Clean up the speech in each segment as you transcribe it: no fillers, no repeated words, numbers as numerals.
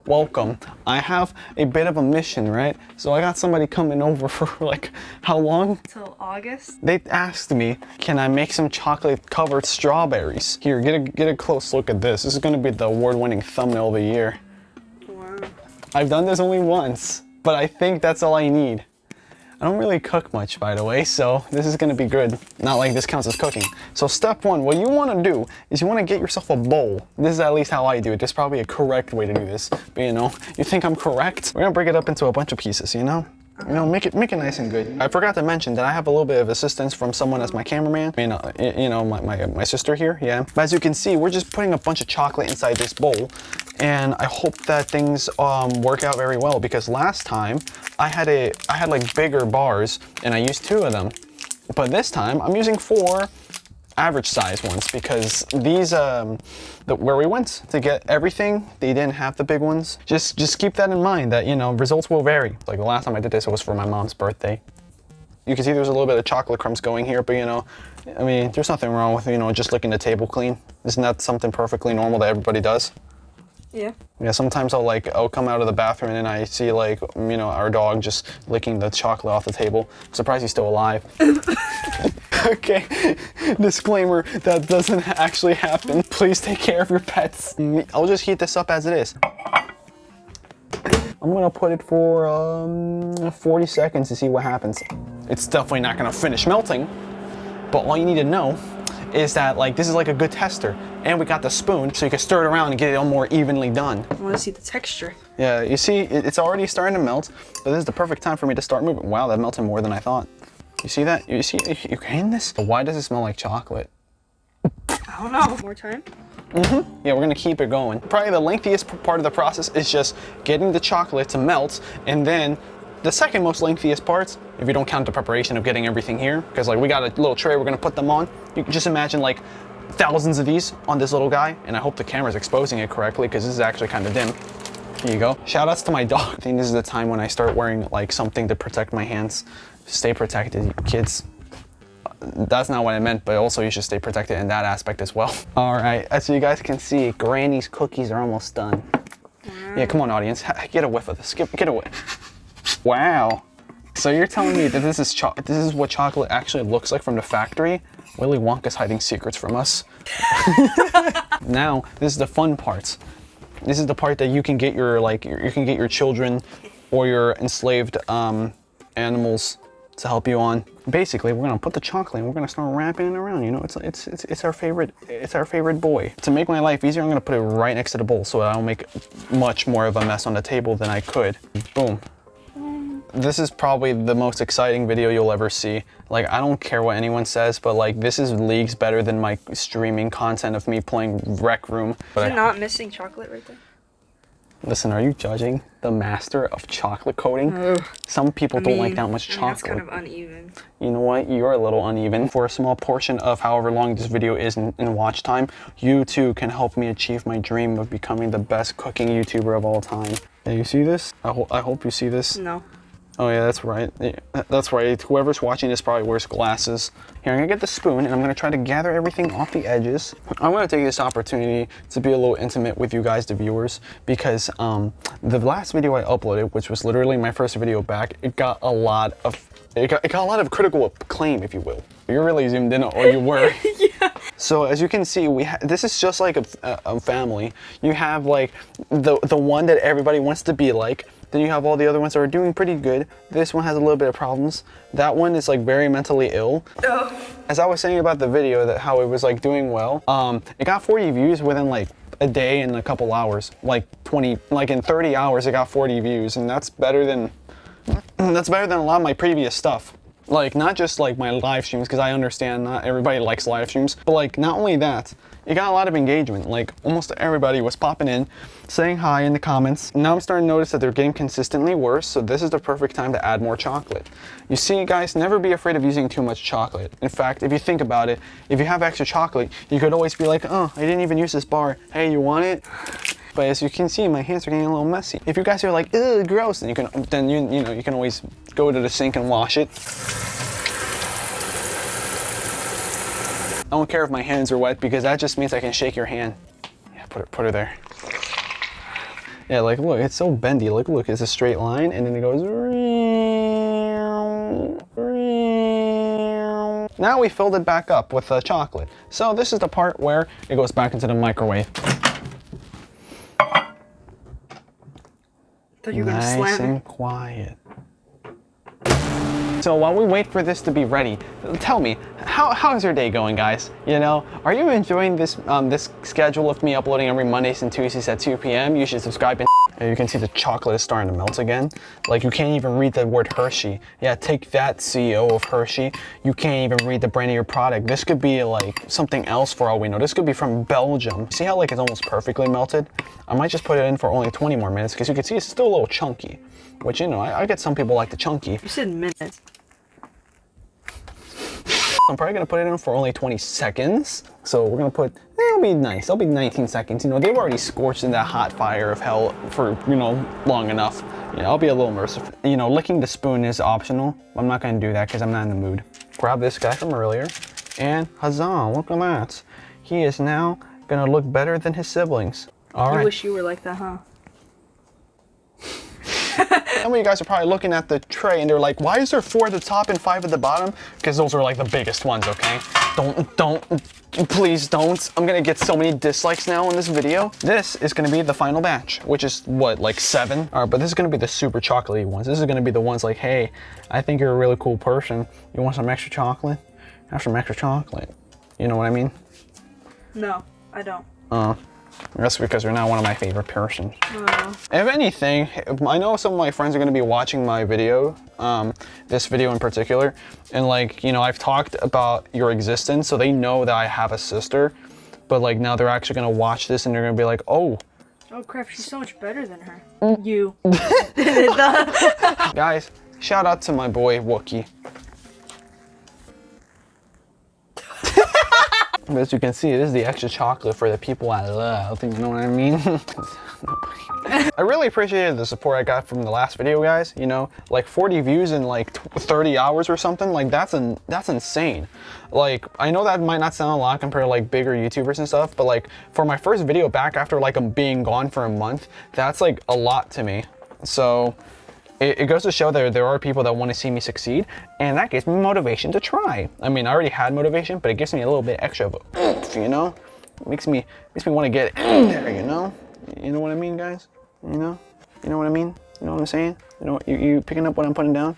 Welcome. I have a bit of a mission, right? So I got somebody coming over for like, how long? Till August. They asked me, can I make some chocolate covered strawberries? Here, get a close look at this. This is gonna be the award-winning thumbnail of the year. Wow. I've done this only once, but I think that's all I need. I don't really cook much, by the way, so this is gonna be good. Not like this counts as cooking. So step one, what you wanna do is you wanna get yourself a bowl. This is at least how I do it. There's probably a correct way to do this, but you know, you think I'm correct? We're gonna break it up into a bunch of pieces, you know? You know, make it nice and good. I forgot to mention that I have a little bit of assistance from someone as my cameraman. I mean, you know, my sister here, yeah. But as you can see, we're just putting a bunch of chocolate inside this bowl. And I hope that things work out very well, because last time I had like bigger bars and I used 2 of them. But this time I'm using 4 average size ones, because these where we went to get everything, they didn't have the big ones. Just keep that in mind, that you know, results will vary. Like the last time I did this, it was for my mom's birthday. You can see there's a little bit of chocolate crumbs going here, but you know, I mean, there's nothing wrong with, you know, just licking the table clean. Isn't that something perfectly normal that everybody does? Yeah. Yeah, sometimes I'll come out of the bathroom and I see, like, you know, our dog just licking the chocolate off the table. I'm surprised he's still alive. Okay, disclaimer, that doesn't actually happen. Please take care of your pets. I'll just heat this up as it is. I'm gonna put it for 40 seconds to see what happens. It's definitely not gonna finish melting, but all you need to know is that, like, this is like a good tester. And we got the spoon, so you can stir it around and get it all more evenly done. I want to see the texture. Yeah, you see, it's already starting to melt, but this is the perfect time for me to start moving. Wow, that melted more than I thought. You see that? You see, you can this? Why does it smell like chocolate? I don't know. More time? Mm-hmm. Yeah, we're gonna keep it going. Probably the lengthiest part of the process is just getting the chocolate to melt, and then the second most lengthiest part, if you don't count the preparation of getting everything here, because like we got a little tray we're gonna put them on. You can just imagine like thousands of these on this little guy, and I hope the camera's exposing it correctly, because this is actually kind of dim. Here you go. Shout outs to my dog. I think this is the time when I start wearing like something to protect my hands. Stay protected, kids. That's not what I meant, but also you should stay protected in that aspect as well. All right, as you guys can see, Granny's cookies are almost done. Wow. Yeah, come on audience, get a whiff of this, get a whiff. Wow. So you're telling me that this is what chocolate actually looks like from the factory? Willy Wonka's hiding secrets from us. Now, this is the fun part. This is the part that you can get your you can get your children or your enslaved animals to help you on. Basically, we're gonna put the chocolate and we're gonna start wrapping it around. You know, it's our favorite boy. To make my life easier, I'm gonna put it right next to the bowl so I don't make much more of a mess on the table than I could. Boom. This is probably the most exciting video you'll ever see. Like, I don't care what anyone says, but like, this is leagues better than my streaming content of me playing Rec Room. Is it not missing chocolate right there? Listen, are you judging the master of chocolate coating? Ugh. Some people don't like that much chocolate. That's kind of uneven. You know what? You're a little uneven. For a small portion of however long this video is in watch time, you too can help me achieve my dream of becoming the best cooking YouTuber of all time. Yeah, you see this? I hope you see this. No. Oh yeah, that's right. Yeah, that's right. Whoever's watching this probably wears glasses. Here, I'm gonna get the spoon and I'm gonna try to gather everything off the edges. I'm gonna take this opportunity to be a little intimate with you guys, the viewers, because the last video I uploaded, which was literally my first video back, it got a lot of critical acclaim, if you will. You're really zoomed in, or you were. Yeah. So as you can see, this is just like a family. You have like the one that everybody wants to be like. Then you have all the other ones that are doing pretty good. This one has a little bit of problems. That one is like very mentally ill. Oh. As I was saying about the video, that how it was like doing well, it got 40 views within like a day and a couple hours. Like in 30 hours it got 40 views, and that's better than a lot of my previous stuff. Like, not just like my live streams, because I understand not everybody likes live streams, but like not only that, it got a lot of engagement. Like almost everybody was popping in, saying hi in the comments. Now I'm starting to notice that they're getting consistently worse, so this is the perfect time to add more chocolate. You see, guys, never be afraid of using too much chocolate. In fact, if you think about it, if you have extra chocolate, you could always be like, oh, I didn't even use this bar. Hey, you want it? But as you can see, my hands are getting a little messy. If you guys are like, ugh, gross, then you can always go to the sink and wash it. I don't care if my hands are wet, because that just means I can shake your hand. Yeah, put her there. Yeah, like look, it's so bendy. Like look, it's a straight line, and then it goes. Now we filled it back up with chocolate. So this is the part where it goes back into the microwave. Thought you were Nice gonna slam and it. quiet. So while we wait for this to be ready, tell me, how's your day going, guys? You know, are you enjoying this this schedule of me uploading every Mondays and Tuesdays at 2 p.m.? You should subscribe. And you can see the chocolate is starting to melt again. Like you can't even read the word Hershey. Yeah, take that, CEO of Hershey. You can't even read the brand of your product. This could be like something else for all we know. This could be from Belgium. See how like it's almost perfectly melted? I might just put it in for only 20 more minutes because you can see it's still a little chunky. Which, you know, I get some people like the chunky. You said minutes. I'm probably gonna put it in for only 20 seconds. So we're gonna put, it'll be nice. It'll be 19 seconds. You know, they've already scorched in that hot fire of hell for, you know, long enough. You know, I'll be a little merciful. You know, licking the spoon is optional. I'm not gonna do that because I'm not in the mood. Grab this guy from earlier and huzzah, look at that. He is now gonna look better than his siblings. All right. You wish you were like that, huh? Some of you guys are probably looking at the tray and they're like, why is there 4 at the top and 5 at the bottom? Because those are like the biggest ones, okay? Please don't. I'm gonna get so many dislikes now in this video. This is gonna be the final batch, which is what, like 7? All right, but this is gonna be the super chocolatey ones. This is gonna be the ones like, hey, I think you're a really cool person. You want some extra chocolate? Have some extra chocolate. You know what I mean? No, I don't. That's because you're not one of my favorite persons. Oh. If anything, I know some of my friends are going to be watching my video, this video in particular, and like, you know, I've talked about your existence, so they know that I have a sister, but like now they're actually going to watch this and they're going to be like, oh. Oh crap, she's so much better than her. Mm. You. Guys, shout out to my boy Wookie. As you can see, this is the extra chocolate for the people I love, you know what I mean? I really appreciated the support I got from the last video, guys. You know, like 40 views in like 30 hours or something, like that's insane. Like, I know that might not sound a lot compared to like bigger YouTubers and stuff, but like for my first video back after like I'm being gone for a month, that's like a lot to me. So it goes to show that there are people that want to see me succeed, and that gives me motivation to try. I mean, I already had motivation, but it gives me a little bit extra of a oomph, you know? It makes me want to get in there, you know? You know what I mean, guys? You know? You know what I mean? You know what I'm saying? You know, you picking up what I'm putting down?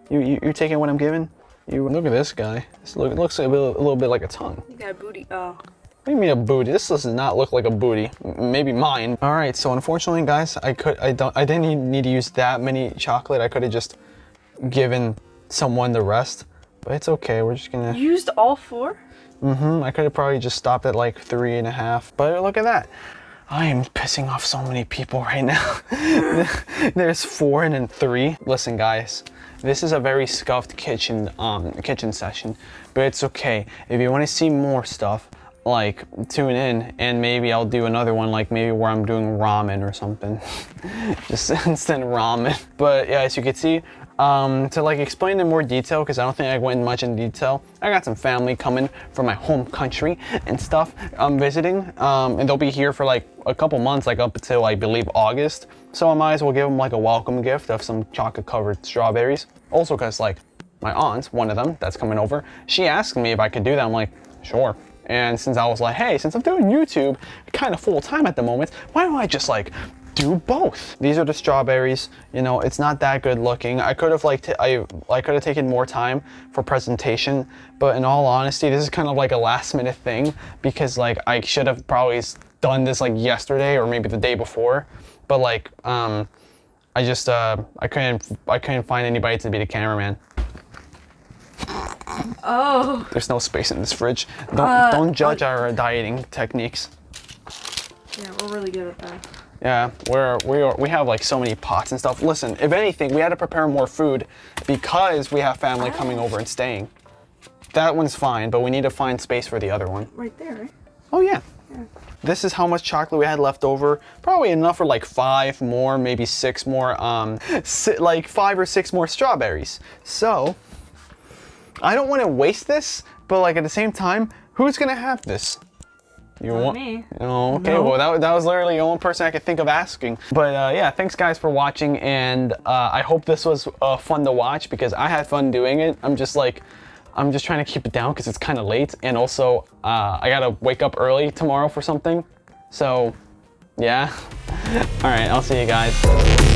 You taking what I'm giving? You look at this guy. It looks a little bit like a tongue. You got a booty. Oh. What do you mean a booty? This does not look like a booty. Maybe mine. All right, so unfortunately, guys, I didn't need to use that many chocolate. I could have just given someone the rest, but it's okay. We're just gonna. You used all 4? I could have probably just stopped at like 3.5, but look at that. I am pissing off so many people right now. There's 4 and then 3. Listen, guys, this is a very scuffed kitchen session, but it's okay. If you want to see more stuff, like tune in and maybe I'll do another one, like maybe where I'm doing ramen or something. Just instant ramen. But yeah, as you can see, to like explain in more detail, because I don't think I went much in detail, I got some family coming from my home country and stuff. I'm visiting, and they'll be here for like a couple months, like up until I believe August. So I might as well give them like a welcome gift of some chocolate covered strawberries. Also because like my aunt, one of them that's coming over, she asked me if I could do that. I'm like, sure. And since I was like, hey, since I'm doing YouTube kind of full time at the moment, why don't I just like do both? These are the strawberries. You know, it's not that good looking. I could have like, I could have taken more time for presentation, but in all honesty, this is kind of like a last minute thing because like I should have probably done this like yesterday or maybe the day before, but like, I couldn't find anybody to be the cameraman. Oh. There's no space in this fridge. Don't judge our dieting techniques. Yeah, we're really good at that. Yeah, we have like so many pots and stuff. Listen, if anything, we had to prepare more food because we have family coming over and staying. That one's fine, but we need to find space for the other one. Right there, right? Oh yeah. This is how much chocolate we had left over. Probably enough for like 5 more, maybe 6 more, like 5 or 6 more strawberries. So, I don't want to waste this, but like at the same time, who's gonna have this? You Not want me. Oh, okay. No. Well, that was literally the only person I could think of asking. But yeah, thanks guys for watching, and I hope this was fun to watch because I had fun doing it. I'm just trying to keep it down because it's kind of late, and also I gotta wake up early tomorrow for something. So, yeah. All right, I'll see you guys.